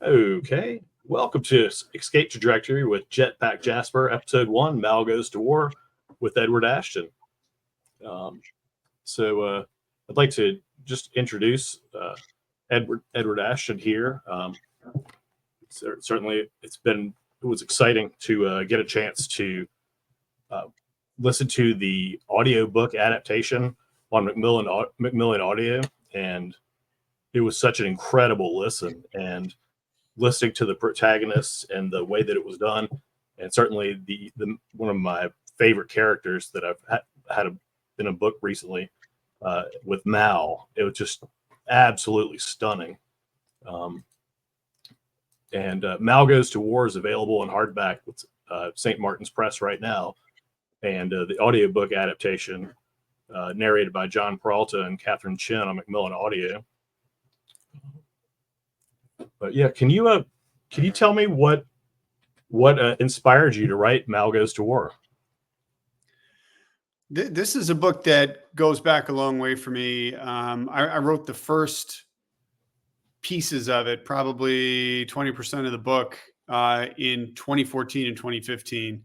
Okay, welcome to Escape Trajectory with Jetpack Jasper, Episode 1, Mal Goes to War with Edward Ashton. Um, I'd like to just introduce Edward Ashton here. Certainly, it was exciting to get a chance to uh, listen to the audiobook adaptation on Macmillan Audio, and it was such an incredible listen. And listening to the protagonists and the way that it was done, and certainly the one of my favorite characters that I've had in a book recently with Mal. It was just absolutely stunning. Um, and Mal Goes to War is available in hardback with St. Martin's Press right now, and the audiobook adaptation narrated by John Peralta and Catherine Chin on Macmillan Audio. But yeah, can you tell me what inspired you to write Mal Goes to War? This is a book that goes back a long way for me. I wrote the first pieces of it, probably 20% of the book, in 2014 and 2015.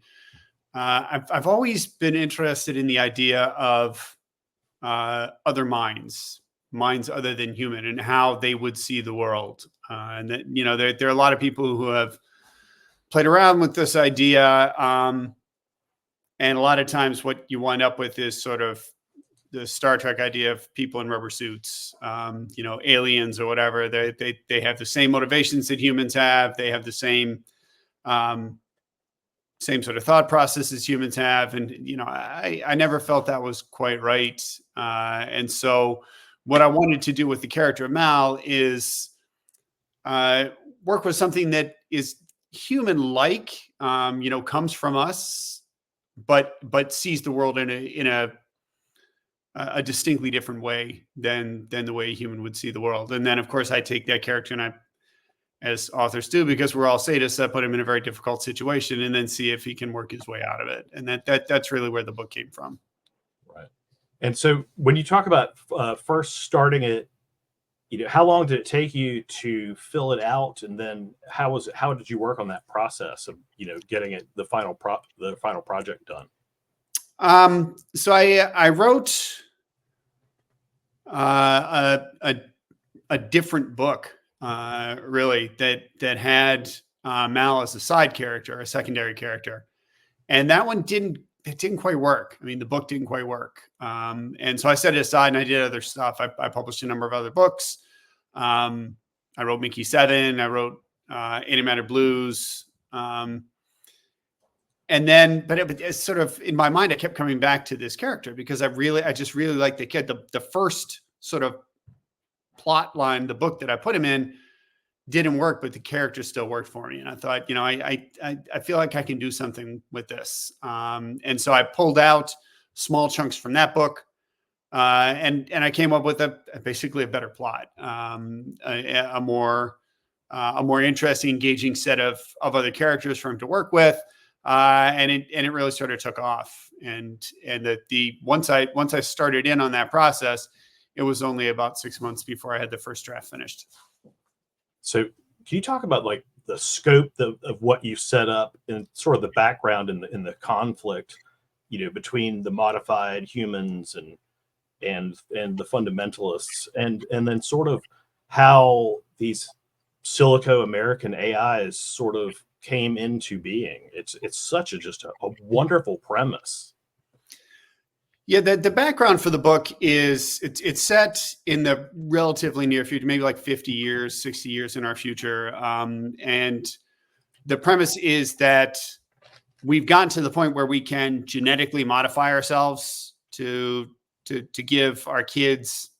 I've always been interested in the idea of other minds other than human, and how they would see the world. And that, there are a lot of people who have played around with this idea. And a lot of times what you wind up with is sort of the Star Trek idea of people in rubber suits, aliens or whatever. They have the same motivations that humans have. They have the same sort of thought process as humans have. And, I never felt that was quite right. And so what I wanted to do with the character of Mal is work with something that is human-like, comes from us, but sees the world in a distinctly different way than the way a human would see the world. And then, of course, I take that character and I, as authors do, because we're all sadists, I put him in a very difficult situation and then see if he can work his way out of it. And that's really where the book came from. Right. And so when you talk about first starting it, how long did it take you to fill it out, and then how did you work on that process of getting the final project done? So I wrote a different book, really, that had Mal as a side character, a secondary character, and that one didn't quite work. I mean, the book didn't quite work, and so I set it aside and I did other stuff. I published a number of other books. I wrote Mickey 7. I wrote Antimatter Blues. And then, but it's sort of in my mind, I kept coming back to this character because I just really liked the kid. The first sort of plot line, the book that I put him in, didn't work, but the character still worked for me. And I thought, I feel like I can do something with this. And so I pulled out small chunks from that book. And I came up with basically a better plot, a more interesting, engaging set of other characters for him to work with, and it really sort of took off. And once I started in on that process, it was only about 6 months before I had the first draft finished. So, can you talk about like the scope of what you set up and sort of the background in the conflict, between the modified humans and the fundamentalists, and then sort of how these Silico American AIs sort of came into being? It's such just a wonderful premise. Yeah, the background for the book is it's set in the relatively near future, maybe like 50 years, 60 years in our future. And the premise is that we've gotten to the point where we can genetically modify ourselves to give our kids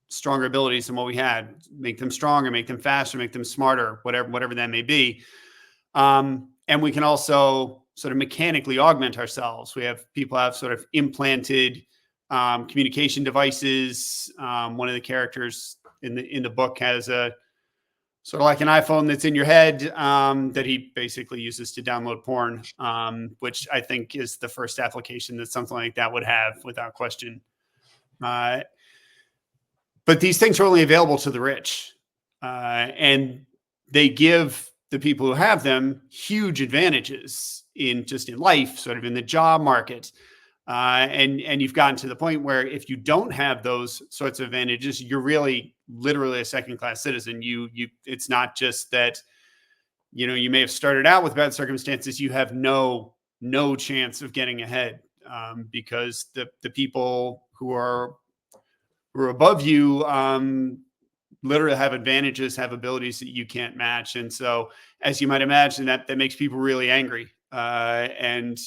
stronger abilities than what we had, make them stronger, make them faster, make them smarter, whatever that may be. And we can also sort of mechanically augment ourselves. People have sort of implanted communication devices. One of the characters in the book has a sort of like an iPhone that's in your head that he basically uses to download porn, which I think is the first application that something like that would have without question. But these things are only available to the rich. And they give the people who have them huge advantages in life, sort of in the job market. And you've gotten to the point where if you don't have those sorts of advantages, you're really literally a second-class citizen. It's not just that, you may have started out with bad circumstances. You have no chance of getting ahead, because the people who are above you literally have advantages, have abilities that you can't match. And so, as you might imagine, that makes people really angry. And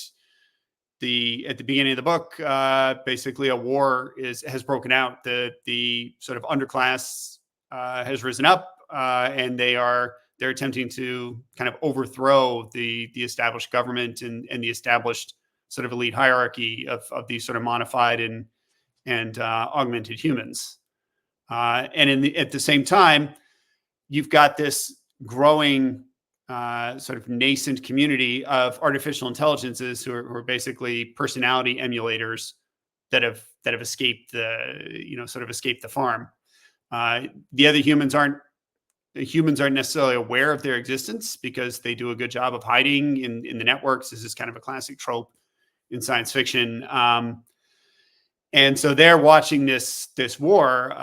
at the beginning of the book, basically a war has broken out. The sort of underclass has risen up, and they're attempting to kind of overthrow the established government and the established sort of elite hierarchy of these sort of modified and augmented humans. And at the same time, you've got this growing sort of nascent community of artificial intelligences who are basically personality emulators that have escaped escaped the farm. The other humans aren't necessarily aware of their existence because they do a good job of hiding in the networks. This is kind of a classic trope in science fiction. And so they're watching this war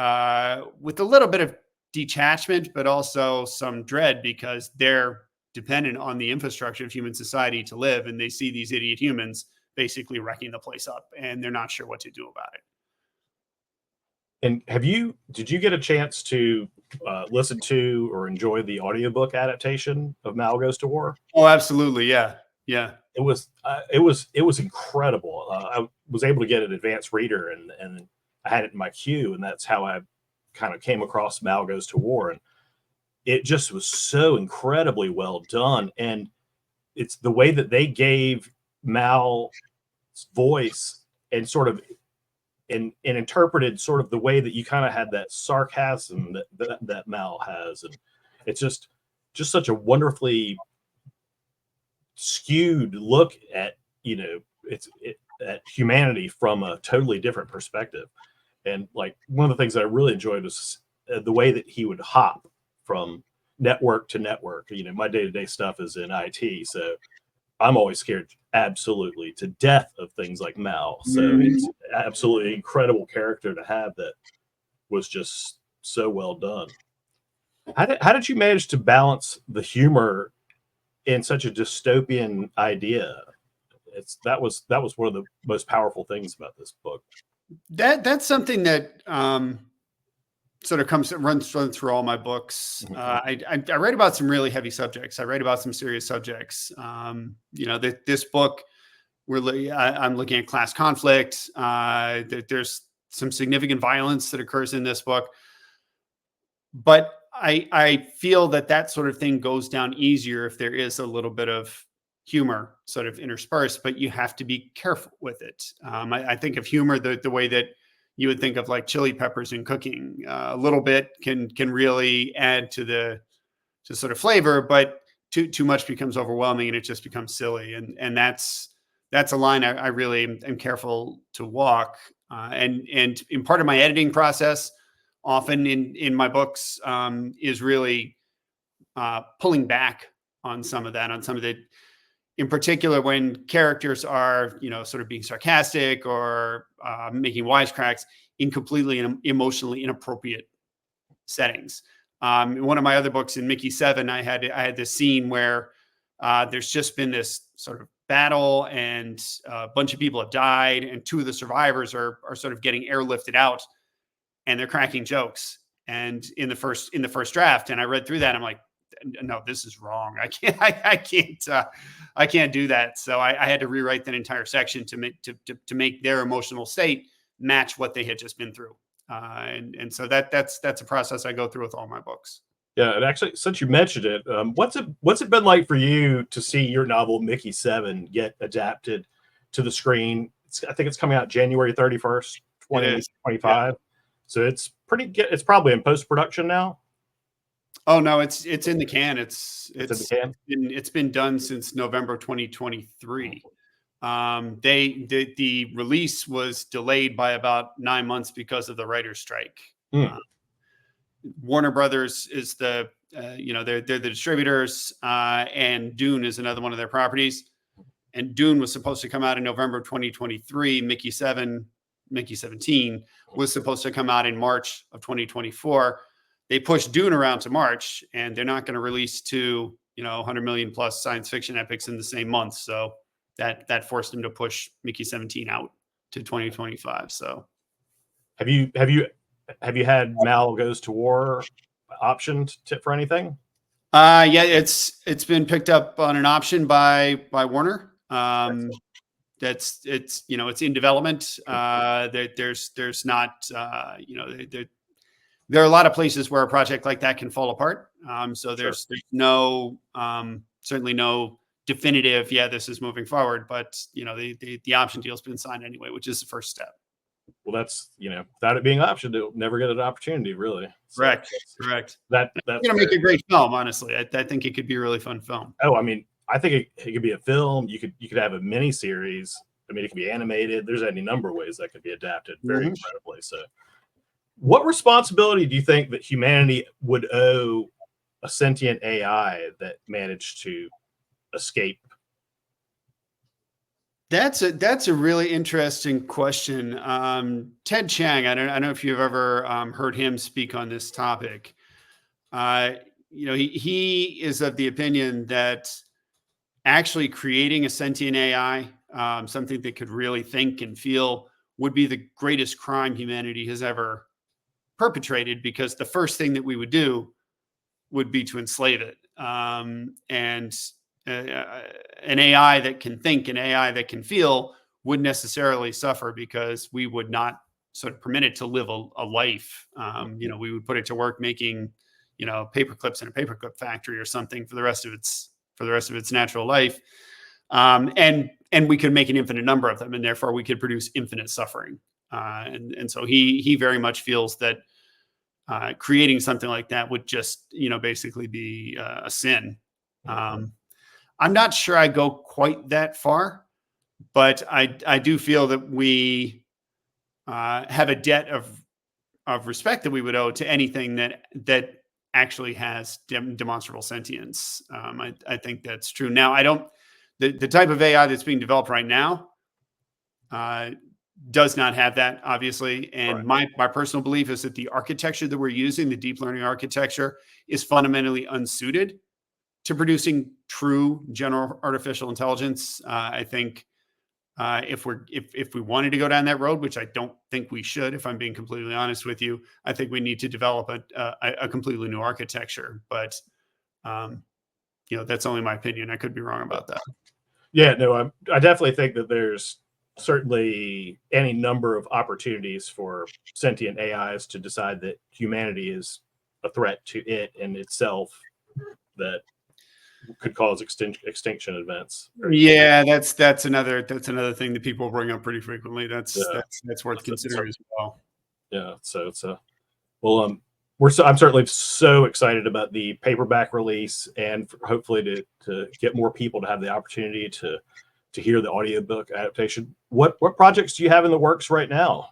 with a little bit of detachment, but also some dread, because they're dependent on the infrastructure of human society to live, and they see these idiot humans basically wrecking the place up, and they're not sure what to do about it. And did you get a chance to listen to or enjoy the audiobook adaptation of Mal Goes to War? Oh, absolutely. Yeah. It was incredible. I was able to get an advanced reader, and I had it in my queue, and that's how I kind of came across Mal Goes to War. And it just was so incredibly well done. And it's the way that they gave Mal's voice and sort of and interpreted sort of the way that you kind of had that sarcasm that Mal has. And it's just such a wonderfully skewed look at, at humanity from a totally different perspective. And like one of the things that I really enjoyed was the way that he would hop from network to network. My day-to-day stuff is in IT, so I'm always scared absolutely to death of things like Mal. So it's absolutely incredible character to have that was just so well done. How did you manage to balance the humor in such a dystopian idea? That was one of the most powerful things about this book. That's something that sort of runs through all my books. I write about some really heavy subjects. I write about some serious subjects. This book, I'm looking at class conflict. There's some significant violence that occurs in this book, but I feel that sort of thing goes down easier if there is a little bit of humor sort of interspersed, but you have to be careful with it. I think of humor the way that you would think of like chili peppers in cooking. A little bit can really add to sort of flavor, but too much becomes overwhelming and it just becomes silly. And that's a line I really am careful to walk. And in part of my editing process, often in my books, is really pulling back on some of that, in particular, when characters are, sort of being sarcastic or making wisecracks in completely emotionally inappropriate settings. In one of my other books, in Mickey 7, I had this scene where there's just been this sort of battle, and a bunch of people have died, and two of the survivors are sort of getting airlifted out, and they're cracking jokes. And in the first draft, and I read through that, I'm like, no, this is wrong. I can't do that. So I had to rewrite that entire section to make their emotional state match what they had just been through. And so that's a process I go through with all my books. Yeah, and actually, since you mentioned it, what's it been like for you to see your novel Mickey 7 get adapted to the screen? I think it's coming out January 31st, 2025. Yeah. So it's pretty good. It's probably in post-production now. Oh no, it's in the can. It's in the can. It's been done since November 2023. The release was delayed by about 9 months because of the writer's strike. Warner Brothers is the they're the distributors, and Dune is another one of their properties. And Dune was supposed to come out in November of 2023. Mickey 17 was supposed to come out in March of 2024. They pushed Dune around to March, and they're not going to release two, 100 million plus science fiction epics in the same month. So that forced them to push Mickey 17 out to 2025. So have you had Mal Goes to War optioned for anything? Yeah, it's been picked up on an option by Warner. It's in development. There's not, there are a lot of places where a project like that can fall apart. So there's no, certainly no definitive, this is moving forward, but the option deal's been signed anyway, which is the first step. Well, that's, without it being optioned, they'll never get an opportunity, really. So Correct. That's going to make a great film, honestly. I think it could be a really fun film. Oh, I mean, I think it could be a film. You could have a mini series. I mean, it could be animated. There's any number of ways that could be adapted very incredibly. So, what responsibility do you think that humanity would owe a sentient AI that managed to escape? That's a really interesting question. Ted Chiang, I don't know if you've ever heard him speak on this topic. He is of the opinion that actually creating a sentient AI, something that could really think and feel, would be the greatest crime humanity has ever perpetrated, because the first thing that we would do would be to enslave it. An AI that can think, an AI that can feel, would necessarily suffer, because we would not sort of permit it to live a life. We would put it to work making, paper clips in a paperclip factory or something for the rest of its natural life. And we could make an infinite number of them, and therefore we could produce infinite suffering. And so he very much feels that creating something like that would just, basically be a sin. I'm not sure I go quite that far, but I do feel that we have a debt of respect that we would owe to anything that actually has demonstrable sentience. I think that's true. Now, the type of AI that's being developed right now does not have that, obviously. And my personal belief is that the architecture that we're using, the deep learning architecture, is fundamentally unsuited to producing true general artificial intelligence. I think if we wanted to go down that road, which I don't think we should, if I'm being completely honest with you, I think we need to develop a completely new architecture. But that's only my opinion. I could be wrong about that. Yeah, no, I definitely think that there's certainly any number of opportunities for sentient AIs to decide that humanity is a threat to it and itself that could cause extinction events. Yeah, that's another thing that people bring up pretty frequently. That's worth considering as well. Yeah, so it's I'm certainly so excited about the paperback release, and hopefully to get more people to have the opportunity to hear the audiobook adaptation. What projects do you have in the works right now?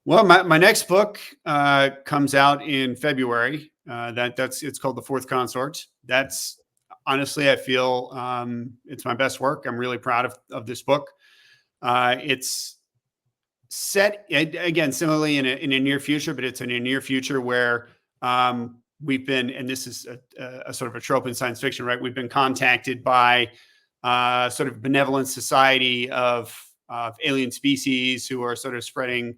Well, my next book comes out in February. It's called The Fourth Consort. That's, honestly, I feel it's my best work. I'm really proud of this book. It's set, again, similarly in a near future, but it's in a near future where we've been, and this is a sort of a trope in science fiction, right? We've been contacted by sort of benevolent society of alien species who are sort of spreading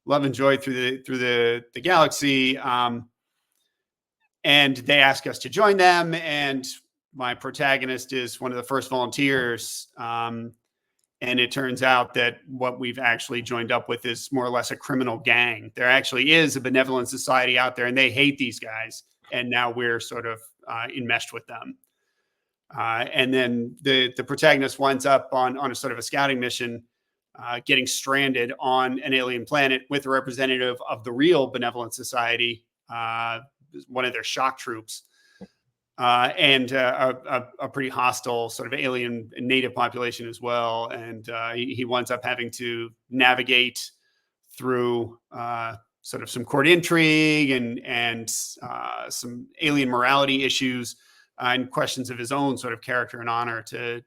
love and joy through the galaxy. And they ask us to join them. And my protagonist is one of the first volunteers. And it turns out that what we've actually joined up with is more or less a criminal gang. There actually is a benevolent society out there, and they hate these guys. And now we're sort of enmeshed with them. And then the protagonist winds up on a sort of a scouting mission, getting stranded on an alien planet with a representative of the real benevolent society, one of their shock troops, and a pretty hostile sort of alien native population as well. And he winds up having to navigate through sort of some court intrigue and some alien morality issues and questions of his own sort of character and honor to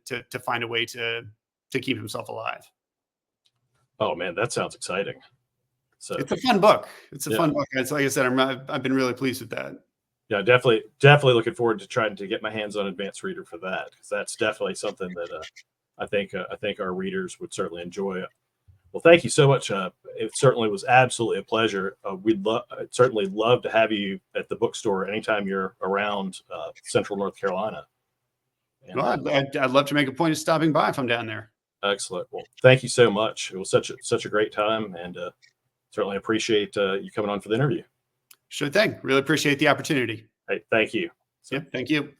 find a way to keep himself alive. Oh man, that sounds exciting. So it's a fun book. It's a fun book. It's like I said, I've been really pleased with that. Yeah, definitely looking forward to trying to get my hands on Advanced Reader for that, because that's definitely something that I think our readers would certainly enjoy. Well, thank you so much. It certainly was absolutely a pleasure. I'd certainly love to have you at the bookstore anytime you're around Central North Carolina. And, well, I'd love to make a point of stopping by if I'm down there. Excellent. Well, thank you so much. It was such a great time, and certainly appreciate you coming on for the interview. Sure thing. Really appreciate the opportunity. Hey, thank you. Yeah, thank you.